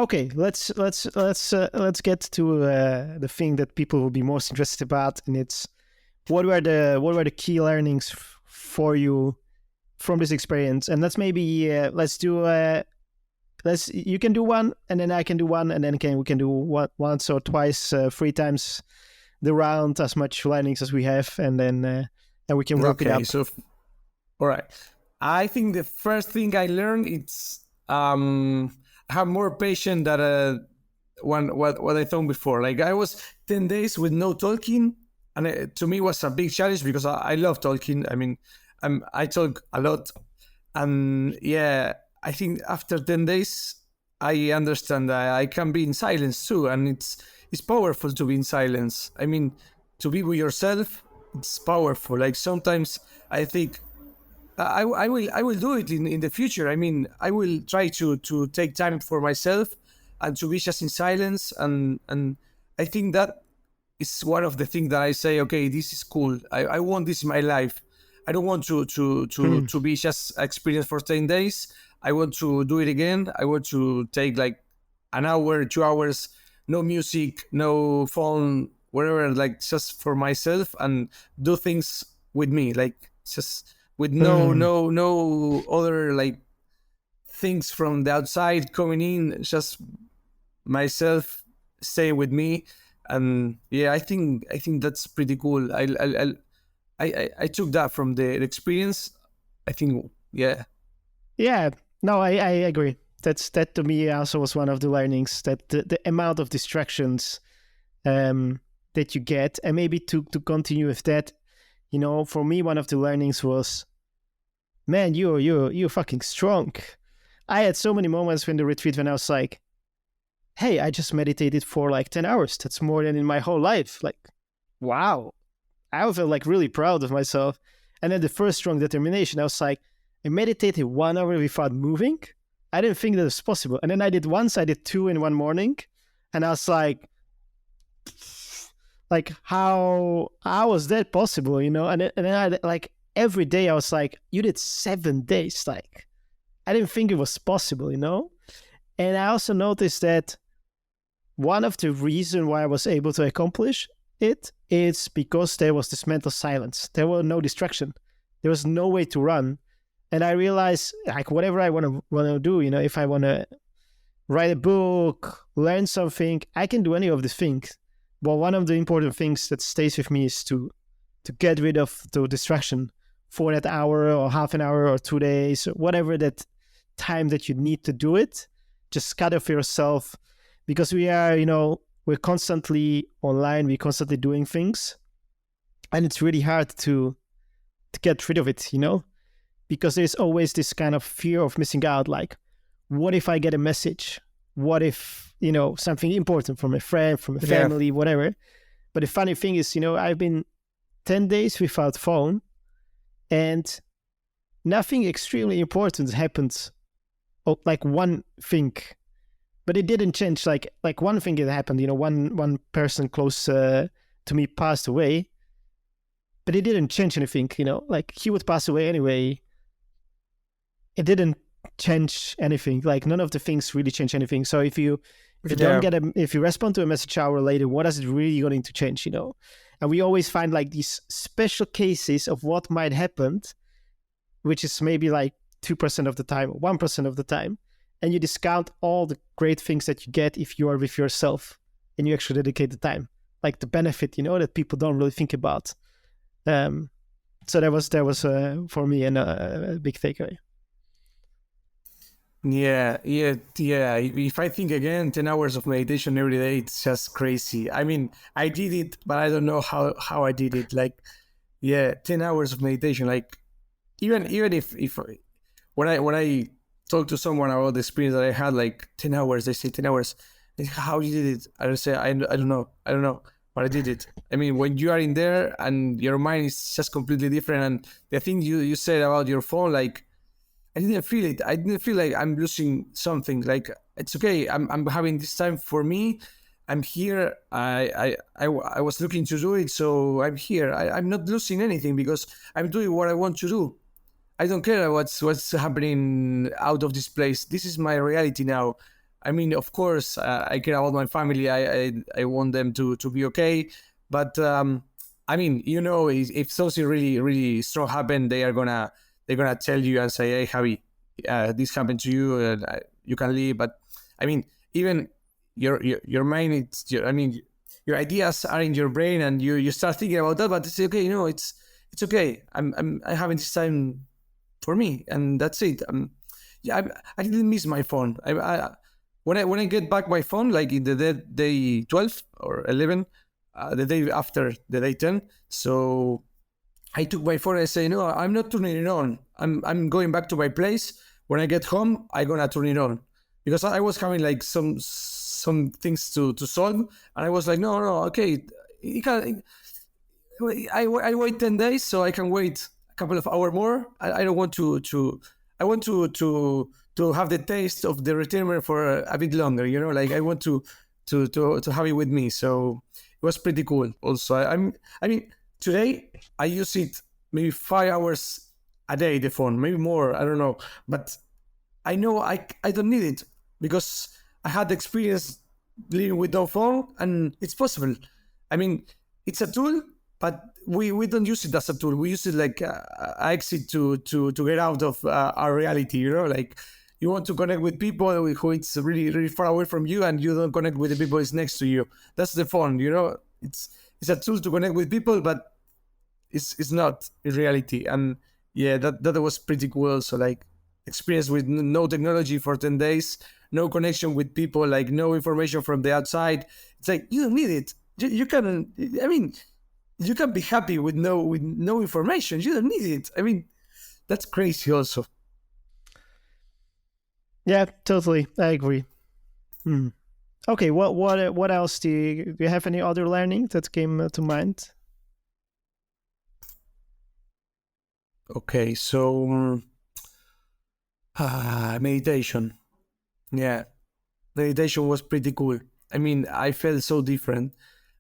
Okay, let's get to the thing that people will be most interested about, and it's what were the key learnings for you from this experience. And let's maybe let's do you can do one, and then I can do one, and then we can do once or twice, 3 times the round, as much learnings as we have, and then and we can wrap it up. So all right, I think the first thing I learned it's have more patience than what I thought before. Like I was 10 days with no talking, and to me it was a big challenge because I love talking. I mean, I talk a lot, and yeah, I think after 10 days I understand that I can be in silence too, and it's powerful to be in silence. I mean, to be with yourself, it's powerful. Like sometimes I think I will do it in the future. I mean, I will try to take time for myself and to be just in silence. And I think that is one of the things that I say, okay, this is cool. I want this in my life. I don't want to be just experienced for 10 days. I want to do it again. I want to take like an hour, 2 hours, no music, no phone, whatever, like just for myself and do things with me, like just with no other like things from the outside coming in, just myself stay with me. And yeah, I think that's pretty cool. I took that from the experience. I think yeah. No, I agree. That to me also was one of the learnings, that the amount of distractions that you get, and maybe to continue with that, you know, for me one of the learnings was, man, you're fucking strong. I had so many moments in the retreat when I was like, hey, I just meditated for like 10 hours. That's more than in my whole life. Like, wow. I felt like really proud of myself. And then the first strong determination, I was like, I meditated 1 hour without moving. I didn't think that was possible. And then I did 2 in one morning. And I was like how was that possible, you know? And then I like every day I was like, you did 7 days. Like, I didn't think it was possible, you know? And I also noticed that one of the reasons why I was able to accomplish it is because there was this mental silence. There was no distraction. There was no way to run. And I realized, like, whatever I want to do, you know, if I want to write a book, learn something, I can do any of the things. But one of the important things that stays with me is to get rid of the distraction for that hour or half an hour or 2 days, or whatever that time that you need to do it. Just cut off yourself, because we are, you know, we're constantly online, we're constantly doing things, and it's really hard to get rid of it, you know, because there's always this kind of fear of missing out. Like, what if I get a message? What if, you know, something important from a friend, from a family, whatever. But the funny thing is, you know, I've been 10 days without phone, and nothing extremely important happened. Oh, like one thing, but it didn't change. Like one thing that happened, you know, one person close to me passed away, but it didn't change anything, you know, like he would pass away anyway. It didn't change anything. Like none of the things really change anything. So if you if you respond to a message an hour later, what is it really going to change, you know? And we always find like these special cases of what might happen, which is maybe like 2% of the time, or 1% of the time, and you discount all the great things that you get if you are with yourself and you actually dedicate the time, like the benefit, you know, that people don't really think about. So that was for me a big takeaway. Yeah. If I think again, 10 hours of meditation every day, it's just crazy. I mean, I did it, but I don't know how I did it. Like, 10 hours of meditation. Like, even if when I talk to someone about the experience that I had, like 10 hours, they say 10 hours. How you did it? I say, I don't know, but I did it. I mean, when you are in there and your mind is just completely different, and the thing you said about your phone, like, I didn't feel it. I didn't feel like I'm losing something. Like, it's okay. I'm having this time for me. I'm here. I was looking to do it, so I'm here. I'm not losing anything because I'm doing what I want to do. I don't care what's happening out of this place. This is my reality now. I mean, of course, I care about my family. I want them to be okay. But I mean, if something really really strong happen, they're gonna tell you and say, "Hey, Javi, this happened to you, and you can leave." But I mean, even your mind, I mean, your ideas are in your brain, and you start thinking about that. But it's okay, it's okay. I having this time for me, and that's it. Yeah, I didn't miss my phone. When I get back my phone, like in the day 12 or 11, the day after the day 10, so I took my phone and I say, no, I'm not turning it on. I'm going back to my place. When I get home, I'm gonna turn it on, because I was having like some things to solve, and I was like, no, okay, you can. I wait 10 days, so I can wait a couple of hours more. I don't want to I want to have the taste of the retirement for a bit longer. Like I want to have it with me. So it was pretty cool. Also, I mean, today I use it maybe 5 hours a day, the phone, maybe more. I don't know, but I know I don't need it, because I had the experience living with no phone, and it's possible. I mean, it's a tool, but we don't use it as a tool. We use it like an exit to get out of our reality. Like you want to connect with people who it's really really far away from you, and you don't connect with the people who's next to you. That's the phone. It's a tool to connect with people, but it's not in reality. And yeah, that was pretty cool. So like experience with no technology for 10 days, no connection with people, like no information from the outside. It's like you don't need it. You can, I mean, you can be happy with no information. You don't need it. I mean, that's crazy also. Yeah, totally. I agree. Hmm. Okay, what else do you have any other learning that came to mind? Okay, so meditation. Yeah, meditation was pretty cool. I mean, I felt so different.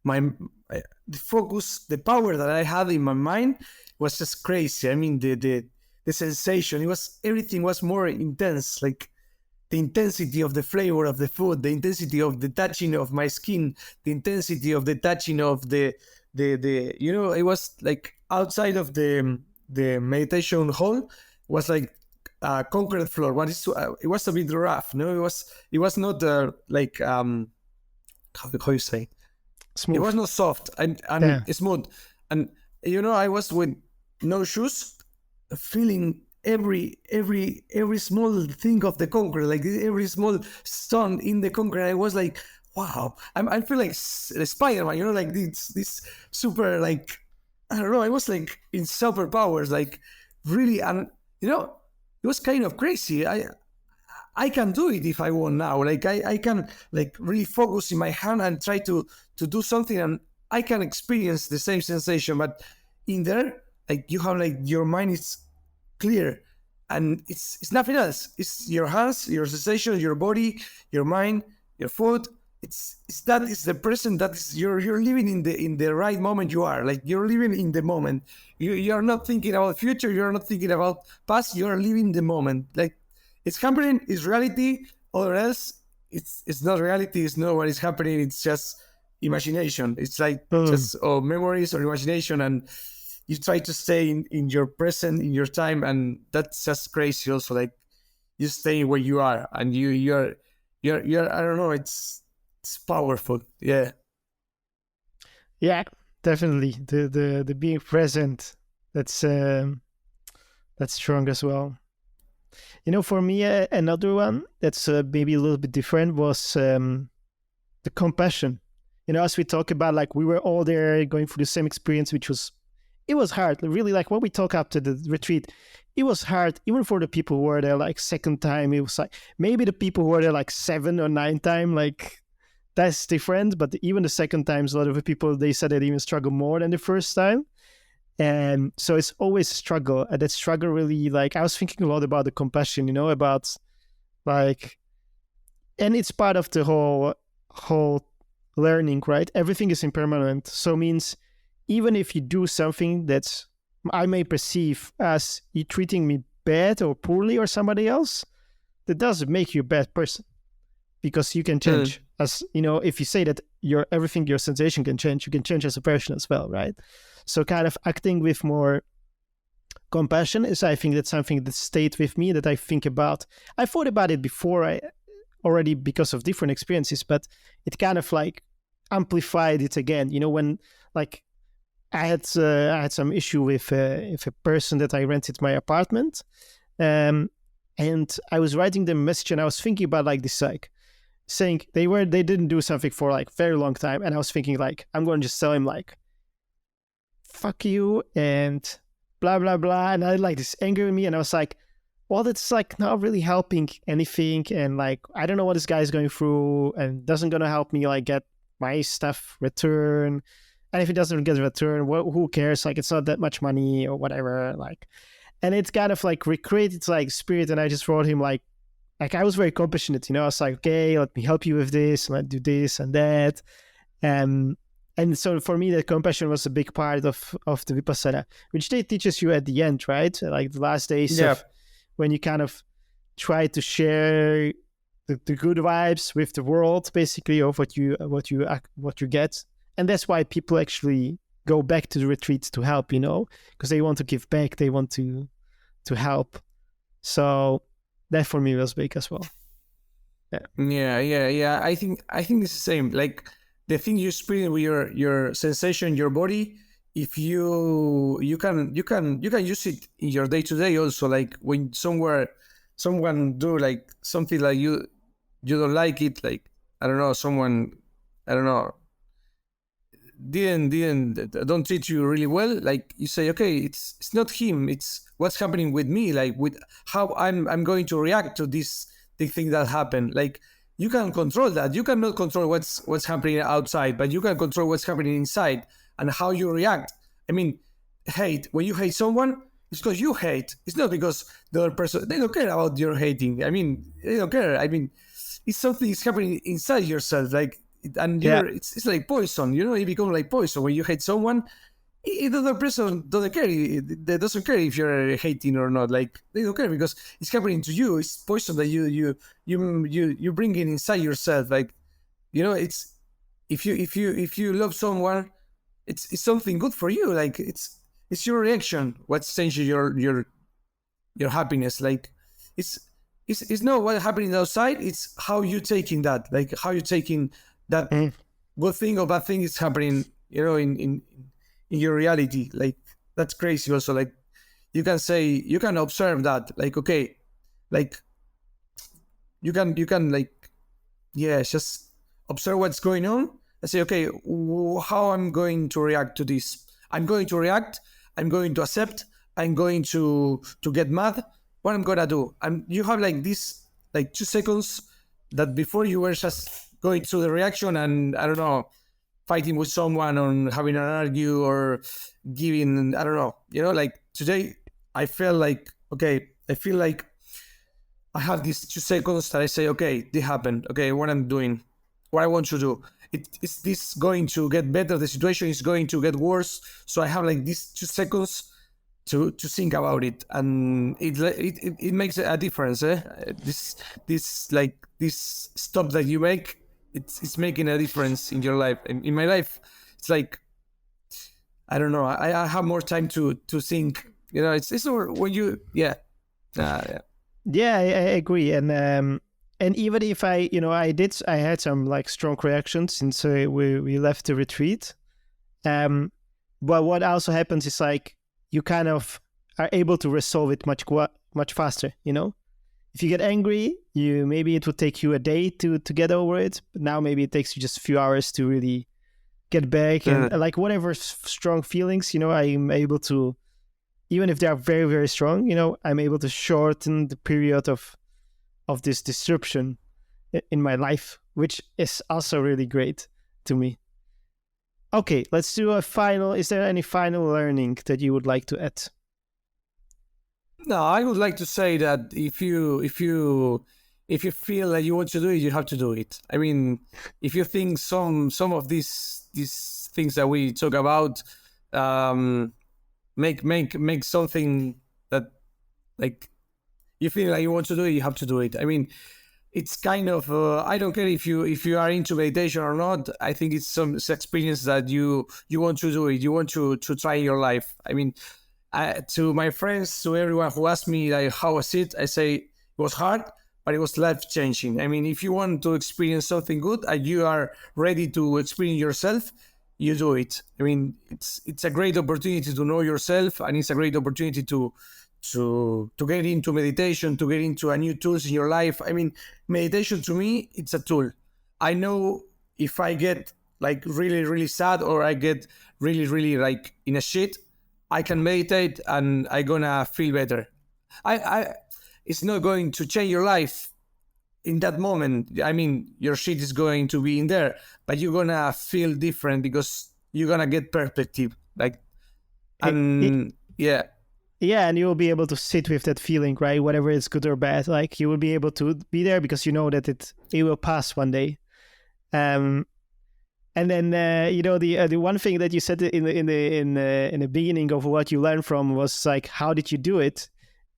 The focus, the power that I had in my mind was just crazy. I mean, the sensation. Everything was more intense. Like the intensity of the flavor of the food, the intensity of the touching of my skin, the intensity of the touching of the it was like outside of the meditation hall was like concrete floor. It was a bit rough. No, it was not like how you say, Smooth. it was not soft and smooth. And I was with no shoes, feeling every small thing of the concrete, like every small stone in the concrete. I was like, wow, I feel like Spider-Man, like this super, like, I don't know, I was like in superpowers, like really. And it was kind of crazy. I can do it if I want now. Like I can like really focus in my hand and try to do something, and I can experience the same sensation. But in there, like you have like your mind is clear, and it's nothing else. It's your hands, your sensation, your body, your mind, your food. It's that is the present. That is you're living in the right moment. You are like you're living in the moment. You're not thinking about future. You're not thinking about past. You're living the moment. Like it's happening. It's reality. Or else it's not reality. It's not what is happening. It's just imagination. It's like just memories or imagination, and you try to stay in your present, in your time, and that's just crazy. Also, like you stay where you are, and you're I don't know. It's powerful. Yeah. Yeah, definitely. The being present. That's strong as well. For me, another one that's maybe a little bit different was the compassion. As we talk about, like we were all there going through the same experience, it was hard. Really, like when we talk after the retreat, it was hard, even for the people who were there like second time. It was like maybe the people who were there like 7 or 9 time, like that's different. But even the second times, a lot of the people, they said they even struggle more than the first time. And so it's always a struggle. And that struggle really, like I was thinking a lot about the compassion, about like, and it's part of the whole learning, right? Everything is impermanent. So means even if you do something that I may perceive as you treating me bad or poorly or somebody else, that doesn't make you a bad person. because you can change. As you know, if you say that your sensation can change, you can change as a person as well, right? So kind of acting with more compassion is, I think, that's something that stayed with me, that I think about. I thought about it before, I already, because of different experiences, but it kind of like amplified it again. You know, when like I had some issue with a person that I rented my apartment, and I was writing them a message, and I was thinking about like this, like saying they didn't do something for like very long time, and I was thinking like, I'm going to just tell him like, fuck you and blah blah blah, and I had like this anger in me, and I was like, well, that's like not really helping anything, and like I don't know what this guy is going through, and doesn't gonna help me like get my stuff returned. And if it doesn't get returned, who cares? Like, it's not that much money or whatever. Like, and it's kind of like recreated like spirit. And I just wrote him like I was very compassionate, you know. I was like, okay, let me help you with this, let's do this and that. And so for me, the compassion was a big part of the Vipassana, which they teaches you at the end, right? Like the last days of when you kind of try to share the good vibes with the world, basically, of what you get. And that's why people actually go back to the retreats to help, you know, because they want to give back, they want to help. So that for me was big as well. Yeah. I think it's the same. Like the thing you experience with your sensation, your body, if you can use it in your day to day also. Like when someone do like something like you don't like it, like I don't know, don't treat you really well, like you say, okay, it's not him, it's what's happening with me, like with how I'm going to react to this thing that happened. Like you can control that. You cannot control what's happening outside, but you can control what's happening inside and how you react. I mean, when you hate someone, it's because you hate. It's not because the other person, they don't care about your hating. I mean, they don't care. I mean, it's something is happening inside yourself, like, and it's like poison, you know. You become like poison when you hate someone. The other person doesn't care. They doesn't care if you're hating or not. Like they don't care because it's happening to you. It's poison that you bring in inside yourself. Like, you know, it's if you love someone, it's something good for you. Like it's your reaction what's changing your happiness. Like it's not what's happening outside. It's how you taking that. Like how you taking that good thing or bad thing is happening, you know, in your reality. Like that's crazy also. Like you can observe that, like, okay, like you can like, just observe what's going on and say, okay, how I'm going to react to this. I'm going to react, I'm going to accept, I'm going to get mad. What I'm gonna do? And you have like this, like 2 seconds that before you were just going through the reaction and I don't know, fighting with someone on having an argue or giving, I don't know, you know, like today I felt like, okay, I feel like I have these 2 seconds that I say, okay, this happened. Okay, what I'm doing, what I want to do. Is this going to get better? The situation is going to get worse. So I have like these 2 seconds to think about it, and it makes a difference. This like this stop that you make, it's making a difference in your life. In my life, it's like, I don't know. I have more time to think. You know, it's when you yeah. I agree, and even if I had some like strong reactions since we left the retreat, but what also happens is like you kind of are able to resolve it much faster. You know, if you get angry, maybe it would take you a day to get over it, but now maybe it takes you just a few hours to really get back, and like whatever strong feelings, you know, I'm able to, even if they are very, very strong, you know, I'm able to shorten the period of this disruption in my life, which is also really great to me. Okay, let's do a final. Is there any final learning that you would like to add? No, I would like to say that if you feel that you want to do it, you have to do it. I mean, if you think some of these things that we talk about make something that, like, you feel like you want to do it, you have to do it. I mean, it's kind of I don't care if you are into meditation or not. I think it's some experience that you want to do it. You want to try in your life. I mean, to my friends, to everyone who asked me like how was it, I say it was hard, but it was life changing. I mean, if you want to experience something good and you are ready to experience yourself, you do it. I mean, it's a great opportunity to know yourself, and it's a great opportunity to get into meditation, to get into a new tools in your life. I mean, meditation to me, it's a tool. I know if I get like really, really sad, or I get really, really like in a shit, I can meditate and I gonna feel better. I it's not going to change your life in that moment. I mean, your shit is going to be in there, but you're gonna feel different because you're gonna get perspective. Like, and yeah. Yeah, and you will be able to sit with that feeling, right? Whatever is good or bad, like you will be able to be there because you know that it will pass one day. And then the one thing that you said in the beginning of what you learned from was like, how did you do it?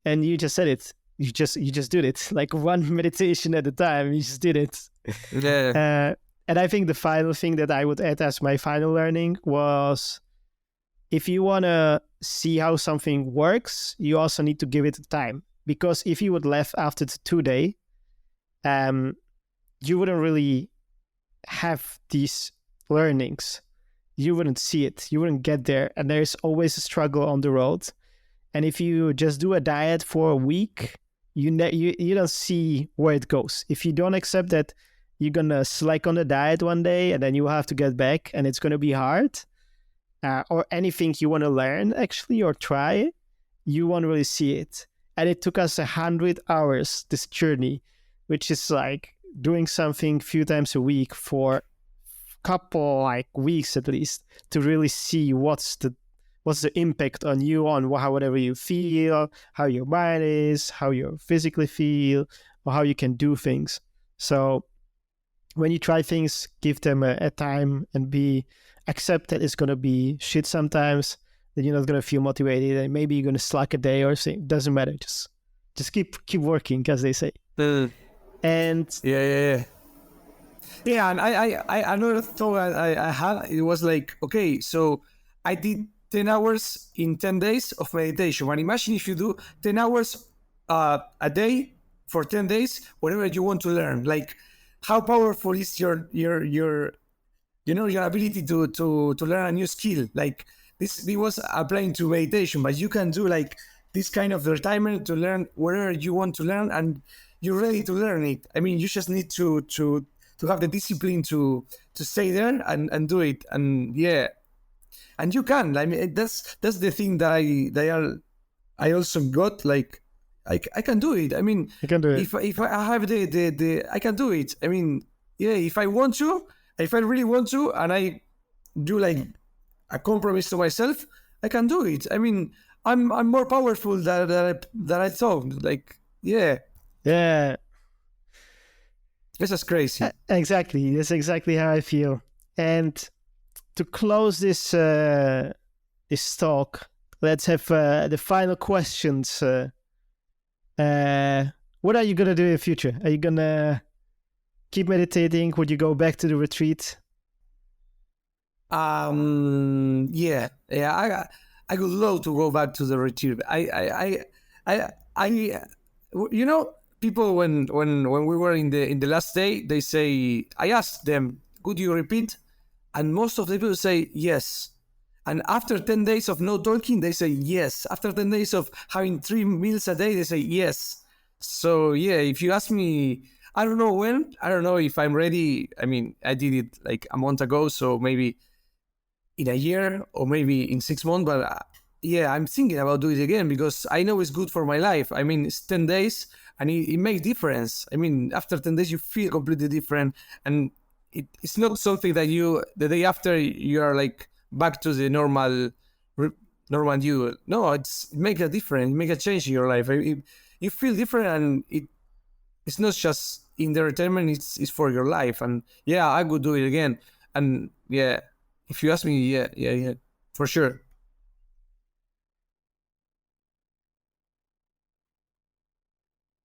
And you just said it. You just did it, like one meditation at a time. You just did it. Yeah. And I think the final thing that I would add as my final learning was, if you want to see how something works, you also need to give it time. Because if you would left after the 2 day, you wouldn't really have these learnings. You wouldn't see it. You wouldn't get there. And there's always a struggle on the road. And if you just do a diet for a week, you don't see where it goes. If you don't accept that you're going to slack on the diet one day and then you have to get back and it's going to be hard, or anything you want to learn actually or try, you won't really see it. And it took us 100 hours, this journey, which is like doing something a few times a week for a couple like weeks at least, to really see what's the impact on you, on whatever you feel, how your mind is, how you physically feel, or how you can do things. So when you try things, give them a time and accept that it's going to be shit sometimes, that you're not going to feel motivated, and maybe you're going to slack a day or something. Doesn't matter. Just keep working, as they say. And yeah. And I another thought I had, it was like, okay, so I did 10 hours in 10 days of meditation. But imagine if you do 10 hours a day for 10 days, whatever you want to learn. Like, how powerful is your ability to learn a new skill? Like, this was applying to meditation, but you can do like this kind of retirement to learn whatever you want to learn, and you're ready to learn it. I mean, you just need to have the discipline to stay there and do it. And yeah, and you can. I mean, that's the thing that I also got. Like, I can do it. I mean, you can do it. If I have the I can do it. I mean, yeah, if I want to, if I really want to, and I do like a compromise to myself, I can do it. I mean, I'm more powerful than I thought. Like, yeah. This is crazy. Exactly. That's exactly how I feel. And to close this talk, let's have the final questions. What are you gonna do in the future? Are you gonna keep meditating? Would you go back to the retreat? Yeah. I would love to go back to the retreat. You know, people when we were in the last day, they say, I asked them, could you repeat? And most of the people say yes. And after 10 days of no talking, they say yes. After 10 days of having 3 meals a day, they say yes. So yeah, if you ask me, I don't know when, I don't know if I'm ready. I mean, I did it like a month ago, so maybe in a year or maybe in 6 months, but yeah, I'm thinking about doing it again because I know it's good for my life. I mean, it's 10 days and it makes difference. I mean, after 10 days, you feel completely different, and it's not something that the day after you are like back to the normal you. No, it makes a difference. It makes a change in your life. You feel different, and it's not just in the retirement. It's for your life. And yeah, I would do it again. And yeah, if you ask me, yeah, for sure.